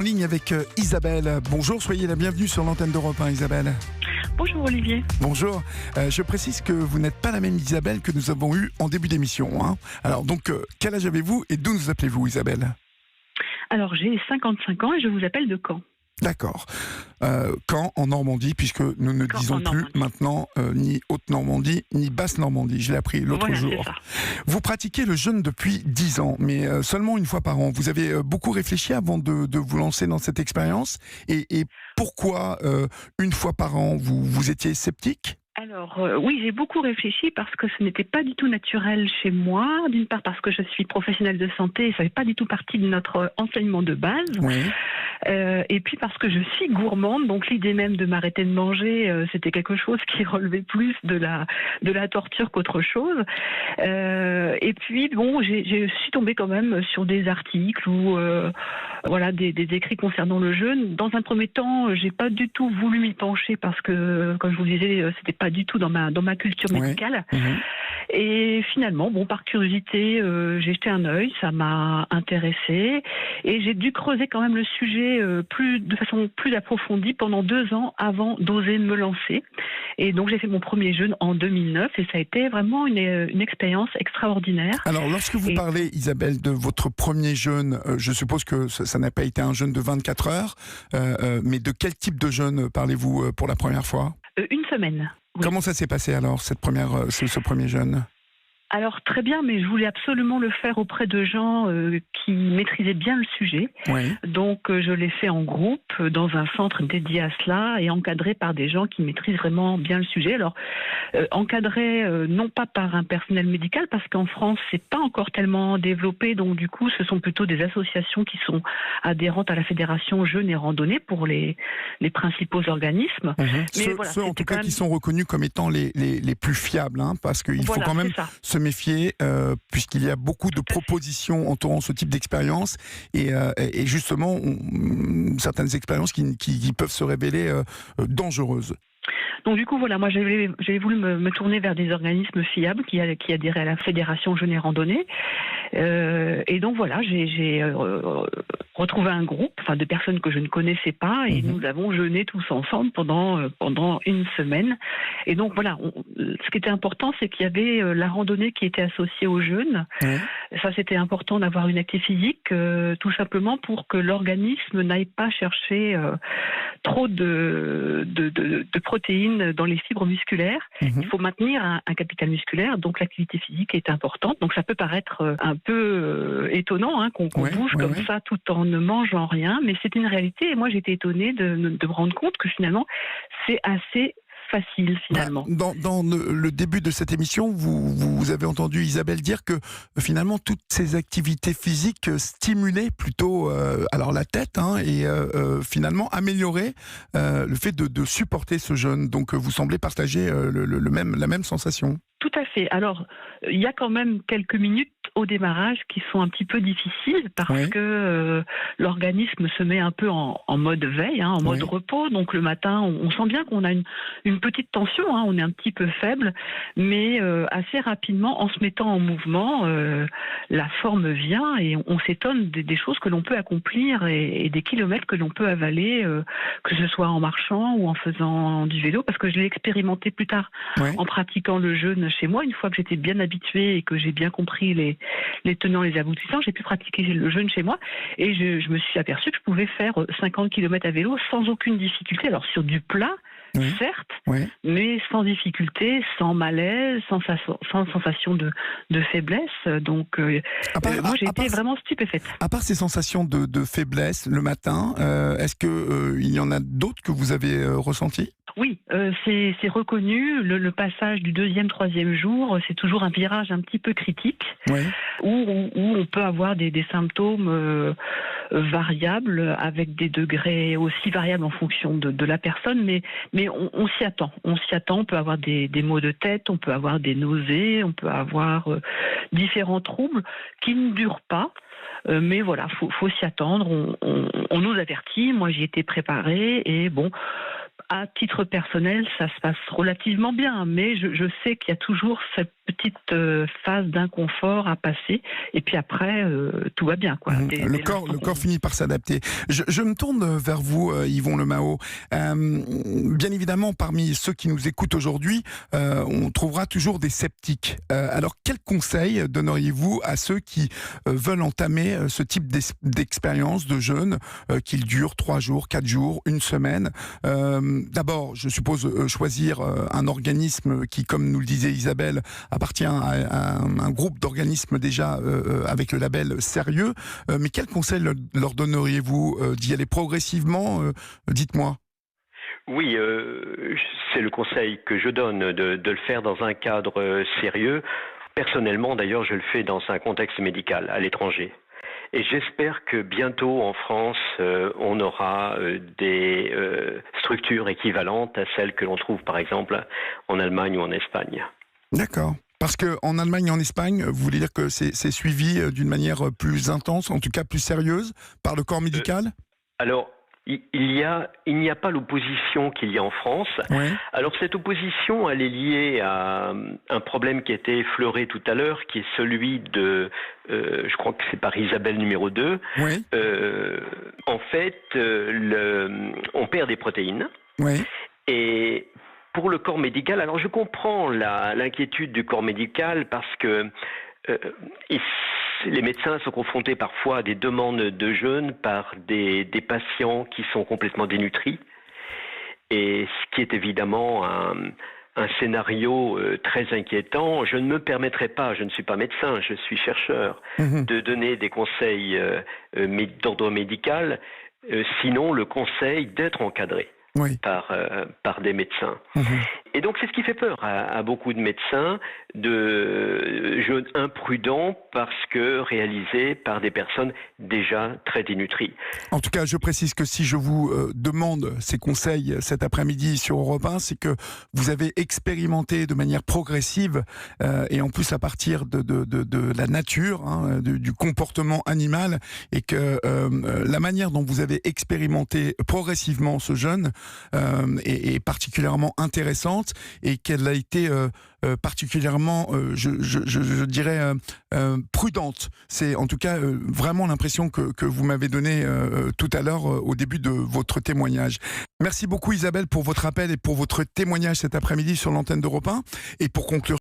En ligne avec Isabelle. Bonjour, soyez la bienvenue sur l'antenne d'Europe 1, Isabelle. Bonjour Olivier. Bonjour. Je précise que vous n'êtes pas la même Isabelle que nous avons eue en début d'émission. Alors donc, quel âge avez-vous et d'où nous appelez-vous, Isabelle? Alors j'ai 55 ans et je vous appelle de Caen. D'accord. Caen, en Normandie, puisque nous ne disons plus maintenant ni Haute-Normandie, ni Basse-Normandie. Je l'ai appris l'autre jour. Vous pratiquez le jeûne depuis 10 ans, mais seulement une fois par an. Vous avez beaucoup réfléchi avant de vous lancer dans cette expérience. Et pourquoi une fois par an, vous étiez sceptique ? Alors oui, j'ai beaucoup réfléchi parce que ce n'était pas du tout naturel chez moi. D'une part parce que je suis professionnelle de santé et ça fait pas du tout partie de notre enseignement de base. Oui. Et puis parce que je suis gourmande, donc l'idée même de m'arrêter de manger, c'était quelque chose qui relevait plus de la torture qu'autre chose. Et puis bon, je suis tombée quand même sur des articles ou voilà des écrits concernant le jeûne. Dans un premier temps, j'ai pas du tout voulu m'y pencher parce que, comme je vous le disais, c'était pas du tout dans ma culture médicale. Mmh. Et finalement, bon, par curiosité, j'ai jeté un œil, ça m'a intéressée et j'ai dû creuser quand même le sujet de façon plus approfondie pendant 2 ans avant d'oser me lancer. Et donc j'ai fait mon premier jeûne en 2009 et ça a été vraiment une expérience extraordinaire. Alors lorsque vous parlez, Isabelle, de votre premier jeûne, je suppose que ça n'a pas été un jeûne de 24 heures, mais de quel type de jeûne parlez-vous pour la première fois ? Une semaine. Oui. Comment ça s'est passé alors, ce premier jeûne ? Alors très bien, mais je voulais absolument le faire auprès de gens qui maîtrisaient bien le sujet. Oui. Donc je l'ai fait en groupe, dans un centre dédié à cela et encadré par des gens qui maîtrisent vraiment bien le sujet. Alors encadré non pas par un personnel médical, parce qu'en France c'est pas encore tellement développé, donc du coup ce sont plutôt des associations qui sont adhérentes à la fédération Jeûne et Randonnée pour les principaux organismes. Mmh. Mais voilà, ceux en tout cas qui sont reconnus comme étant les plus fiables, parce qu'il faut quand même se méfier, puisqu'il y a beaucoup de propositions entourant ce type d'expérience et justement certaines expériences qui peuvent se révéler dangereuses. Donc du coup voilà, moi j'avais voulu me tourner vers des organismes fiables qui adhéraient à la fédération Jeûne et Randonnée. Et donc voilà, j'ai retrouvé un groupe, de personnes que je ne connaissais pas, et nous avons jeûné tous ensemble pendant une semaine. Et donc voilà, ce qui était important, c'est qu'il y avait la randonnée qui était associée au jeûne. Ça, c'était important d'avoir une activité physique, tout simplement pour que l'organisme n'aille pas chercher trop de protéines dans les fibres musculaires. Il faut maintenir un capital musculaire, donc l'activité physique est importante. Donc ça peut paraître un peu étonnant qu'on bouge comme ça tout en ne mangeant rien, mais c'est une réalité. Et moi, j'étais étonnée de me rendre compte que finalement, c'est assez facile finalement. Dans le début de cette émission, vous avez entendu Isabelle dire que finalement toutes ces activités physiques stimulaient plutôt alors la tête et finalement amélioraient le fait de supporter ce jeûne. Donc vous semblez partager la même sensation. Tout à fait. Alors, il y a quand même quelques minutes au démarrage qui sont un petit peu difficiles parce que l'organisme se met un peu en mode veille, en mode repos. Donc le matin, on sent bien qu'on a une petite tension, on est un petit peu faible, mais assez rapidement, en se mettant en mouvement, la forme vient et on s'étonne des choses que l'on peut accomplir et des kilomètres que l'on peut avaler, que ce soit en marchant ou en faisant du vélo, parce que je l'ai expérimenté plus tard en pratiquant le jeûne chez moi. Une fois que j'étais bien habituée et que j'ai bien compris les tenants, les aboutissants, j'ai pu pratiquer le jeûne chez moi et je me suis aperçue que je pouvais faire 50 km à vélo sans aucune difficulté. Alors sur du plat, certes, mais sans difficulté, sans malaise, sans sensation de faiblesse. Donc moi j'ai été vraiment stupéfaite. À part ces sensations de faiblesse le matin, est-ce qu'il y en a d'autres que vous avez ressenties ? Oui, c'est reconnu. Le passage du 2e, 3e jour, c'est toujours un virage un petit peu critique, où on peut avoir des symptômes variables, avec des degrés aussi variables en fonction de la personne, mais on s'y attend. On peut avoir des maux de tête, on peut avoir des nausées, on peut avoir différents troubles qui ne durent pas. Mais voilà, faut s'y attendre. On nous avertit. Moi, j'y étais préparée et bon. À titre personnel, ça se passe relativement bien, mais je sais qu'il y a toujours cette petite phase d'inconfort à passer, et puis après, tout va bien, quoi. Le corps finit par s'adapter. Je me tourne vers vous, Yvon Lemao. Bien évidemment, parmi ceux qui nous écoutent aujourd'hui, on trouvera toujours des sceptiques. Alors, quel conseil donneriez-vous à ceux qui veulent entamer ce type d'expérience de jeûne, qu'il dure 3 jours, 4 jours, une semaine? D'abord, je suppose choisir un organisme qui, comme nous le disait Isabelle, appartient à un groupe d'organismes déjà avec le label sérieux. Mais quel conseil leur donneriez-vous d'y aller progressivement? Dites-moi. Oui, c'est le conseil que je donne, de le faire dans un cadre sérieux. Personnellement, d'ailleurs, je le fais dans un contexte médical, à l'étranger. Et j'espère que bientôt en France, on aura des structures équivalentes à celles que l'on trouve par exemple en Allemagne ou en Espagne. D'accord. Parce qu'en Allemagne et en Espagne, vous voulez dire que c'est suivi d'une manière plus intense, en tout cas plus sérieuse, par le corps médical? Alors, il n'y a pas l'opposition qu'il y a en France. Ouais. Alors cette opposition, elle est liée à un problème qui a été effleuré tout à l'heure, qui est celui de, je crois que c'est par Isabelle numéro 2. Oui. En fait, on perd des protéines. Oui. Et pour le corps médical, alors je comprends l'inquiétude du corps médical parce que les médecins sont confrontés parfois à des demandes de jeûne par des patients qui sont complètement dénutris, et ce qui est évidemment un scénario très inquiétant. Je ne me permettrai pas, je ne suis pas médecin, je suis chercheur, de donner des conseils d'ordre médical, sinon le conseil d'être encadré. Oui. par des médecins. Et donc c'est ce qui fait peur à beaucoup de médecins, de jeûne imprudent parce que réalisé par des personnes déjà très dénutries. En tout cas, je précise que si je vous demande ces conseils cet après-midi sur Europe 1, c'est que vous avez expérimenté de manière progressive et en plus à partir de la nature, du comportement animal, et que la manière dont vous avez expérimenté progressivement ce jeûne est particulièrement intéressante, et qu'elle a été particulièrement, je dirais, prudente. C'est en tout cas vraiment l'impression que vous m'avez donnée tout à l'heure au début de votre témoignage. Merci beaucoup Isabelle pour votre appel et pour votre témoignage cet après-midi sur l'antenne d'Europe 1. Et pour conclure